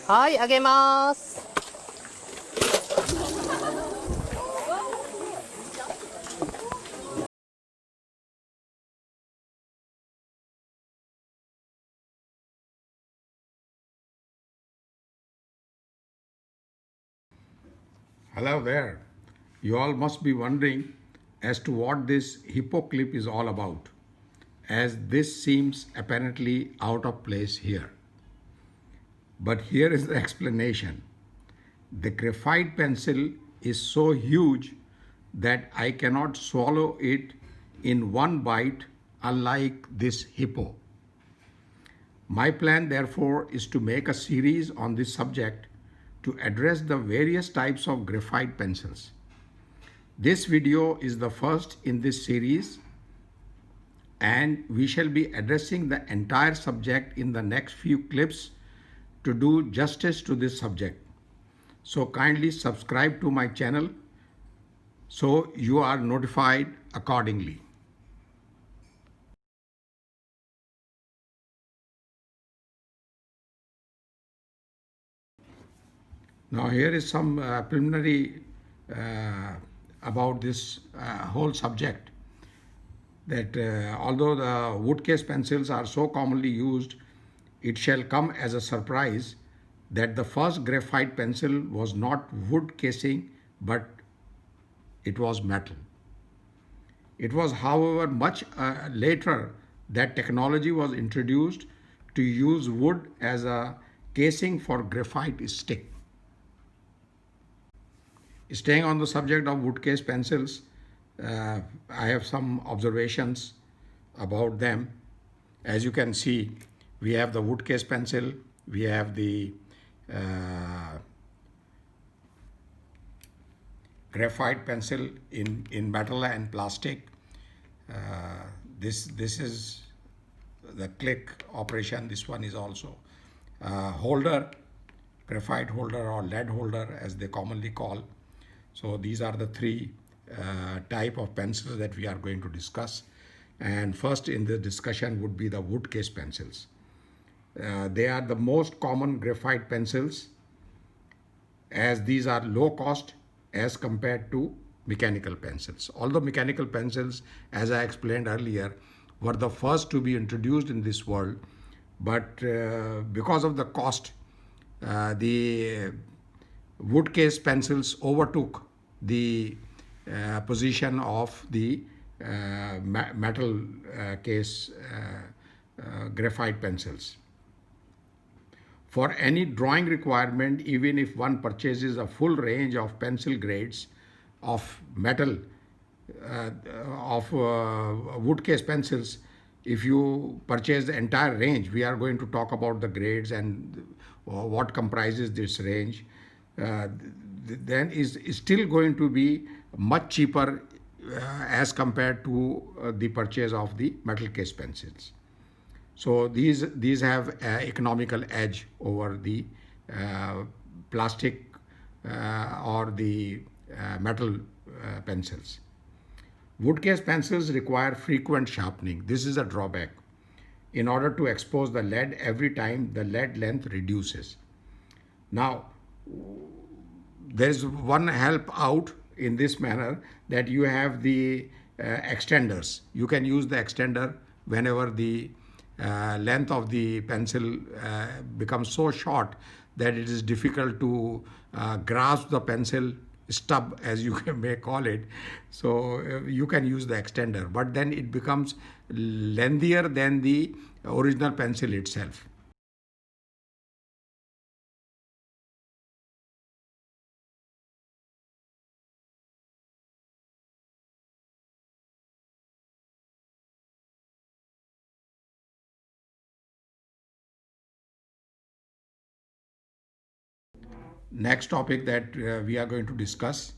はい、あげます。Hello there. You all must be wondering as to what this hippo clip is all about, as this seems apparently out of place here. But here is the explanation. The graphite pencil is so huge that I cannot swallow it in one bite, unlike this hippo. My plan, therefore, is to make a series on this subject to address the various types of graphite pencils. This video is the first in this series, and we shall be addressing the entire subject in the next few clips to do justice to this subject. So kindly subscribe to my channel so you are notified accordingly. Now here is some preliminary about this whole subject, that although the wood case pencils are so commonly used, it shall come as a surprise that the first graphite pencil was not wood casing but it was metal. It was, however, much later that technology was introduced to use wood as a casing for graphite stick. Staying on the subject of wood case pencils, I have some observations about them. As you can see, we have the wood case pencil, we have the uh, graphite pencil in metal and plastic. This is the click operation. This one is also holder, graphite holder or lead holder as they commonly call. So these are the three type of pencils that we are going to discuss. And first in the discussion would be the wood case pencils. They are the most common graphite pencils, as these are low cost as compared to mechanical pencils. Although mechanical pencils, as I explained earlier, were the first to be introduced in this world, but because of the cost, the wood case pencils overtook the position of the metal case graphite pencils. For any drawing requirement, even if one purchases a full range of pencil grades of metal, uh, of wood case pencils, if you purchase the entire range, we are going to talk about the grades and what comprises this range, then is still going to be much cheaper as compared to the purchase of the metal case pencils. So these have economical edge over the uh, plastic or the metal pencils. Wood case pencils require frequent sharpening. This is a drawback. In order to expose the lead every time the lead length reduces. Now, there is one help out in this manner, that you have the extenders. You can use the extender whenever the length of the pencil becomes so short that it is difficult to grasp the pencil stub, as you may call it. So you can use the extender, but then it becomes lengthier than the original pencil itself. Next topic that we are going to discuss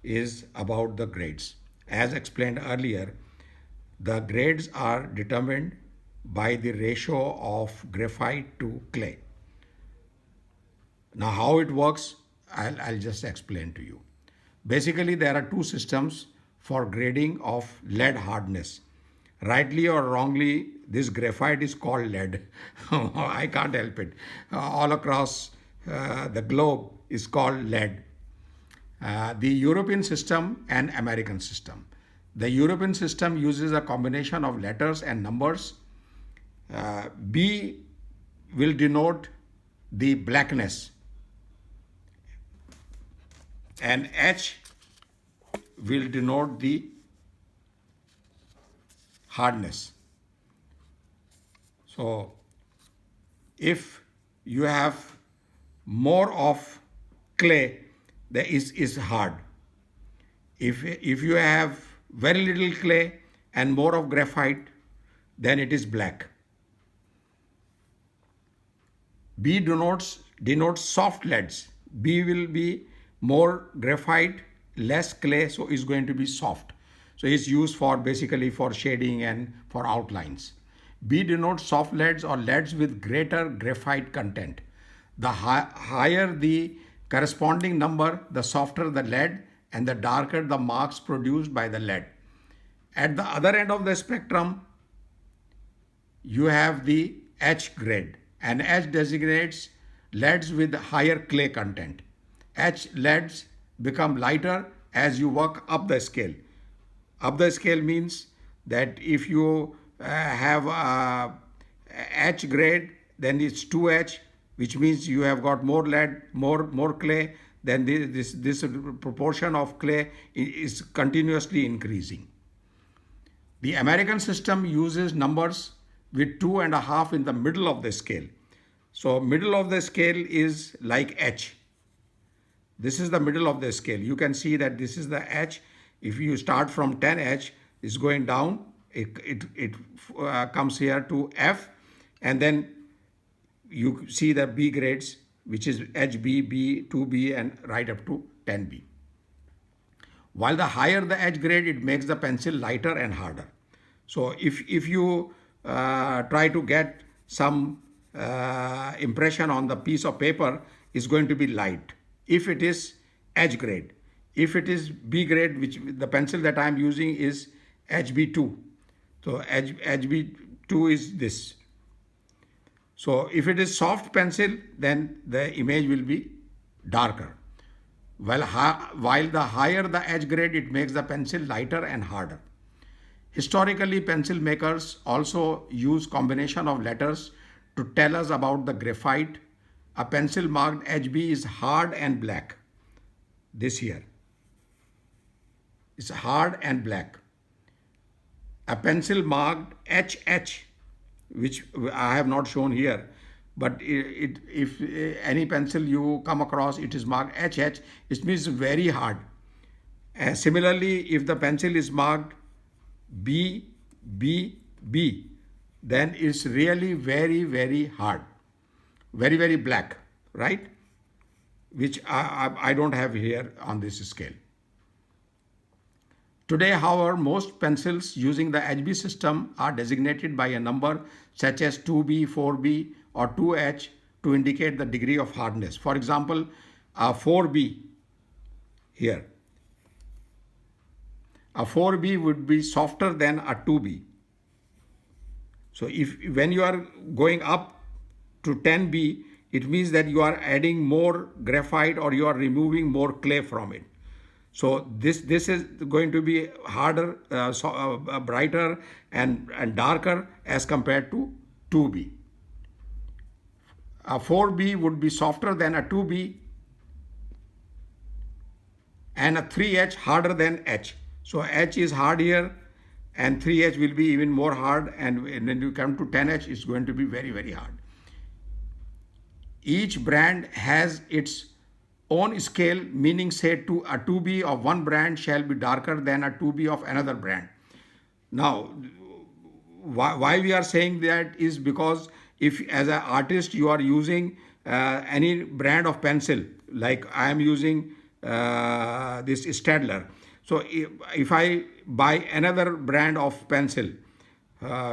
is about the grades. As explained earlier, the grades are determined by the ratio of graphite to clay. Now, how it works, I'll just explain to you. Basically, there are two systems for grading of lead hardness. Rightly or wrongly, this graphite is called lead. I can't help it. All across the globe is called lead. The European system and American system. The European system uses a combination of letters and numbers. B will denote the blackness, and H will denote the hardness. So if you have more of clay, that is hard. If you have very little clay and more of graphite, then it is black. B denotes soft leads. B will be more graphite, less clay, so it's going to be soft. So it's used for basically for shading and for outlines. B denotes soft leads or leads with greater graphite content. The higher the corresponding number, the softer the lead and the darker the marks produced by the lead. At the other end of the spectrum, you have the H grade, and H designates leads with higher clay content. H leads become lighter as you work up the scale. Up the scale means that if you have H grade, then it's 2H, which means you have got more lead, more clay, then this proportion of clay is continuously increasing. The American system uses numbers with 2.5 in the middle of the scale. So middle of the scale is like H. This is the middle of the scale. You can see that this is the H. If you start from 10H, it's going down. It comes here to F, and then you see the B grades, which is HB, B, 2B, and right up to 10B. While the higher the H grade, it makes the pencil lighter and harder. So if you try to get some impression on the piece of paper, it's going to be light if it is H grade. If it is B grade, which the pencil that I am using is HB2. So HB2 is this. So if it is soft pencil, then the image will be darker. While the higher the H grade, it makes the pencil lighter and harder. Historically, pencil makers also use combination of letters to tell us about the graphite. A pencil marked HB is hard and black. This here is hard and black. A pencil marked HH, which I have not shown here, but if any pencil you come across, it is marked HH, it means very hard. Similarly, if the pencil is marked B, B, B, then it's really very, very hard, very, very black, right? Which I don't have here on this scale. Today, however, most pencils using the HB system are designated by a number such as 2B, 4B, or 2H to indicate the degree of hardness. For example, a 4B here. A 4B would be softer than a 2B. So when you are going up to 10B, it means that you are adding more graphite or you are removing more clay from it. So this is going to be harder, brighter and darker as compared to 2B. A 4B would be softer than a 2B, and a 3H harder than H. So H is hard here and 3H will be even more hard, and when you come to 10H, it's going to be very, very hard. Each brand has its own scale, meaning say a 2B of one brand shall be darker than a 2B of another brand. Now, why we are saying that is because if as an artist you are using any brand of pencil, like I am using this Staedtler. So if I buy another brand of pencil,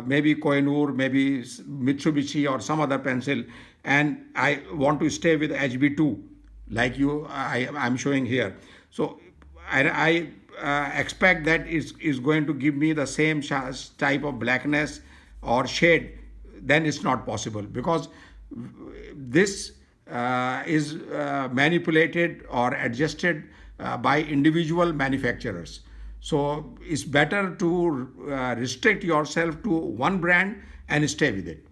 maybe Koh-i-Noor, maybe Mitsubishi or some other pencil, and I want to stay with HB2, like I'm showing here. So I expect that is going to give me the same type of blackness or shade. Then it's not possible, because this is manipulated or adjusted by individual manufacturers. So it's better to restrict yourself to one brand and stay with it.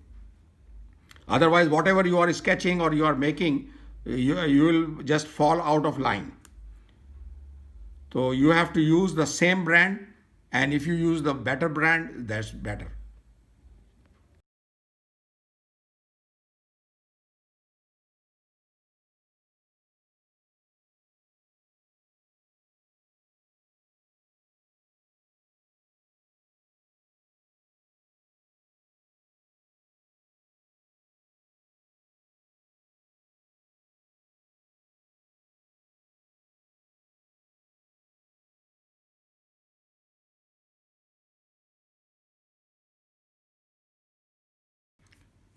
Otherwise, whatever you are sketching or you are making, you will just fall out of line. So you have to use the same brand, and if you use the better brand, that's better.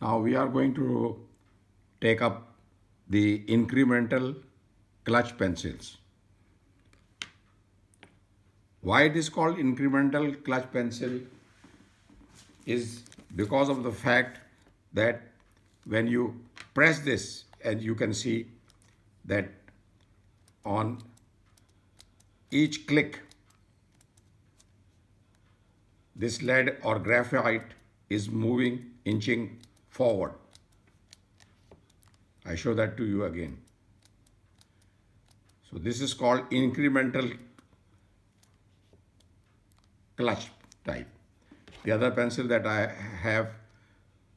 Now we are going to take up the incremental clutch pencils. Why it is called incremental clutch pencil is because of the fact that when you press this, and you can see that on each click, this lead or graphite is moving, inching forward. I show that to you again. So this is called incremental clutch type. The other pencil that I have,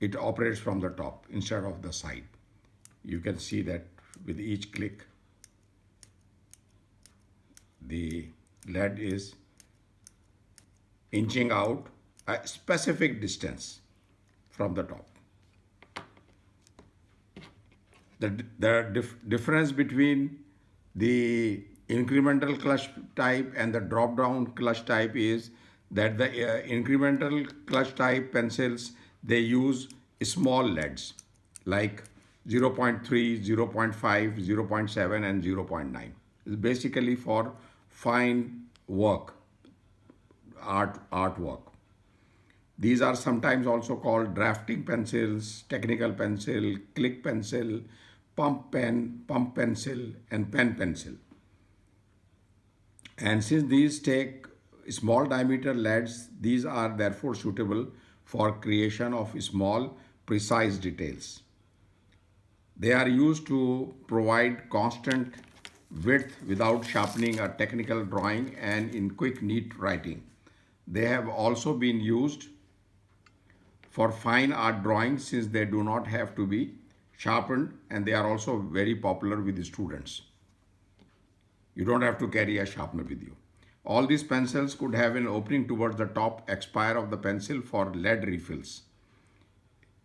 it operates from the top instead of the side. You can see that with each click, the lead is inching out a specific distance from the top. The difference between the incremental clutch type and the drop down clutch type is that the incremental clutch type pencils, they use small leads like 0.3, 0.5, 0.7 and 0.9. It's basically for fine work, artwork. These are sometimes also called drafting pencils, technical pencil, click pencil, pump pen, pump pencil, and pen pencil. And since these take small diameter leads, these are therefore suitable for creation of small, precise details. They are used to provide constant width without sharpening a technical drawing and in quick, neat writing. They have also been used for fine art drawings since they do not have to be sharpened, and they are also very popular with the students. You don't have to carry a sharpener with you. All these pencils could have an opening towards the top expire of the pencil for lead refills.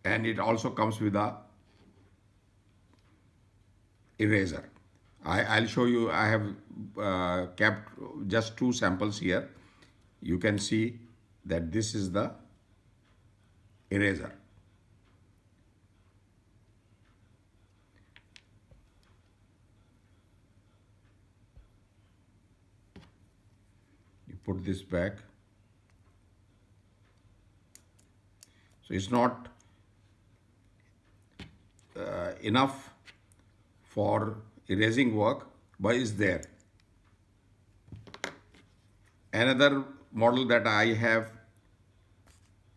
And it also comes with a eraser. I'll show you, I have kept just two samples here. You can see that this is the eraser. You put this back. So it's not enough for erasing work, but is there. Another model that I have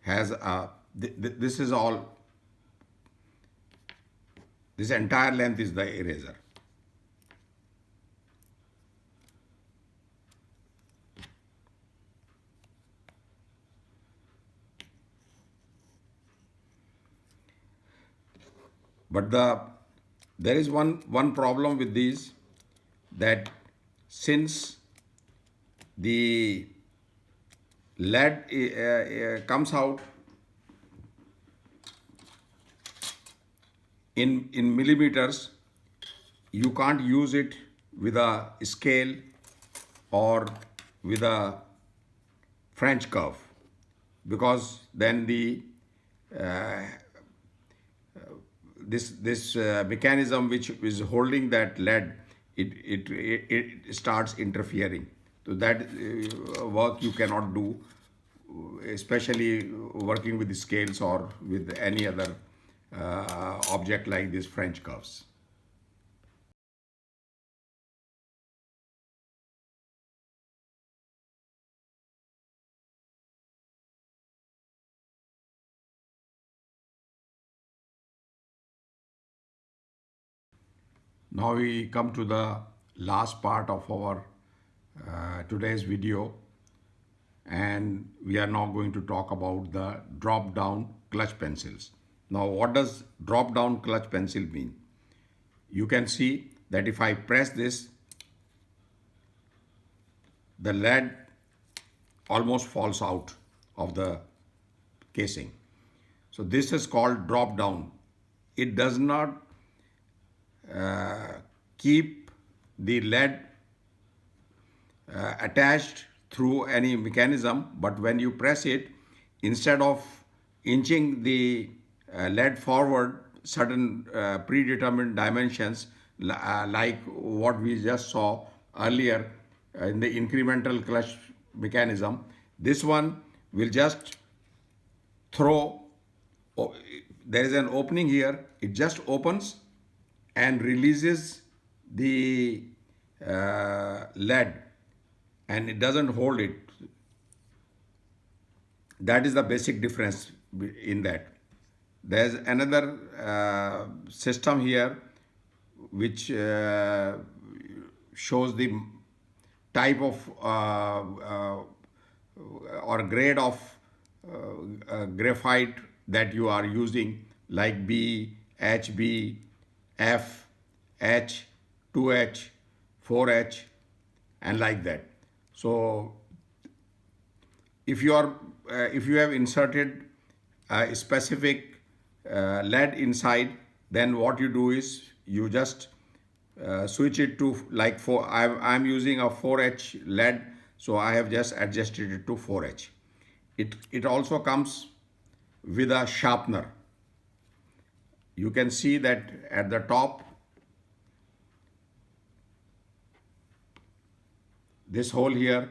has a, this is all, this entire length is the eraser. But there is one problem with these, that since the lead comes out in millimeters, you can't use it with a scale or with a French curve, because then the this mechanism which is holding that lead, it starts interfering. So that work you cannot do, especially working with the scales or with any other object like these French curves. Now we come to the last part of our today's video, and we are now going to talk about the drop down clutch pencils. Now what does drop down clutch pencil mean? You can see that if I press this, the lead almost falls out of the casing. So this is called drop down. It does not keep the lead attached through any mechanism, but when you press it, instead of inching the lead forward certain predetermined dimensions like what we just saw earlier in the incremental clutch mechanism, this one will just throw. There is an opening here, it just opens and releases the lead, and it doesn't hold it. That is the basic difference in that. There's another system here which shows the type of or grade of graphite that you are using, like B, HB, F, H, 2H, 4H, and like that. So if you have inserted a specific lead inside, then what you do is you just switch it to like I'm using a 4H lead, so I have just adjusted it to 4H. It also comes with a sharpener. You can see that at the top, this hole here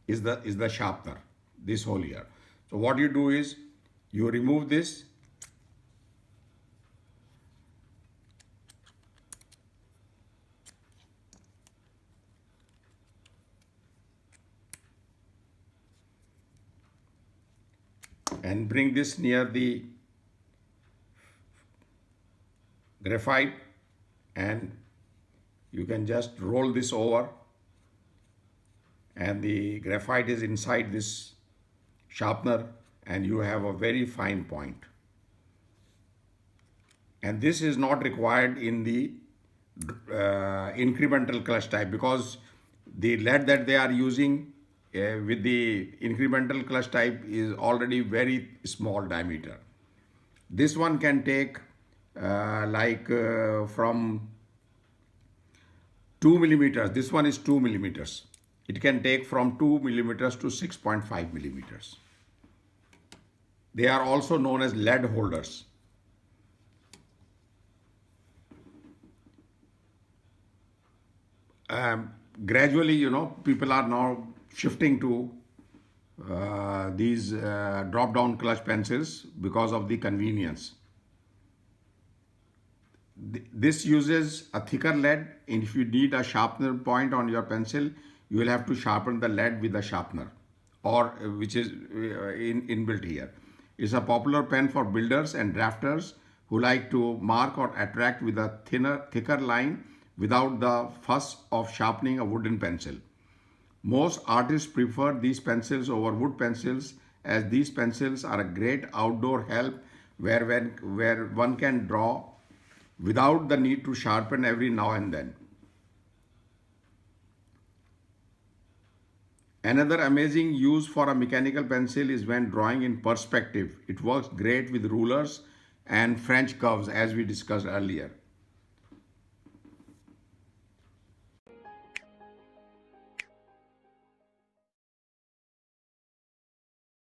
is the sharpener, this hole here. So what you do is you remove this, and bring this near the graphite, and you can just roll this over, and the graphite is inside this sharpener, and you have a very fine point. And this is not required in the incremental clutch type, because the lead that they are using with the incremental clutch type is already very small diameter. This one can take from 2 millimeters. This one is 2 millimeters. It can take from 2 millimeters to 6.5 millimeters. They are also known as lead holders. Gradually, people are now shifting to these drop-down clutch pencils because of the convenience. This uses a thicker lead, and if you need a sharpener point on your pencil, you will have to sharpen the lead with a sharpener, or which is inbuilt here. It's a popular pen for builders and drafters who like to mark or attract with a thicker line without the fuss of sharpening a wooden pencil. Most artists prefer these pencils over wood pencils, as these pencils are a great outdoor help where one can draw without the need to sharpen every now and then. Another amazing use for a mechanical pencil is when drawing in perspective. It works great with rulers and French curves, as we discussed earlier.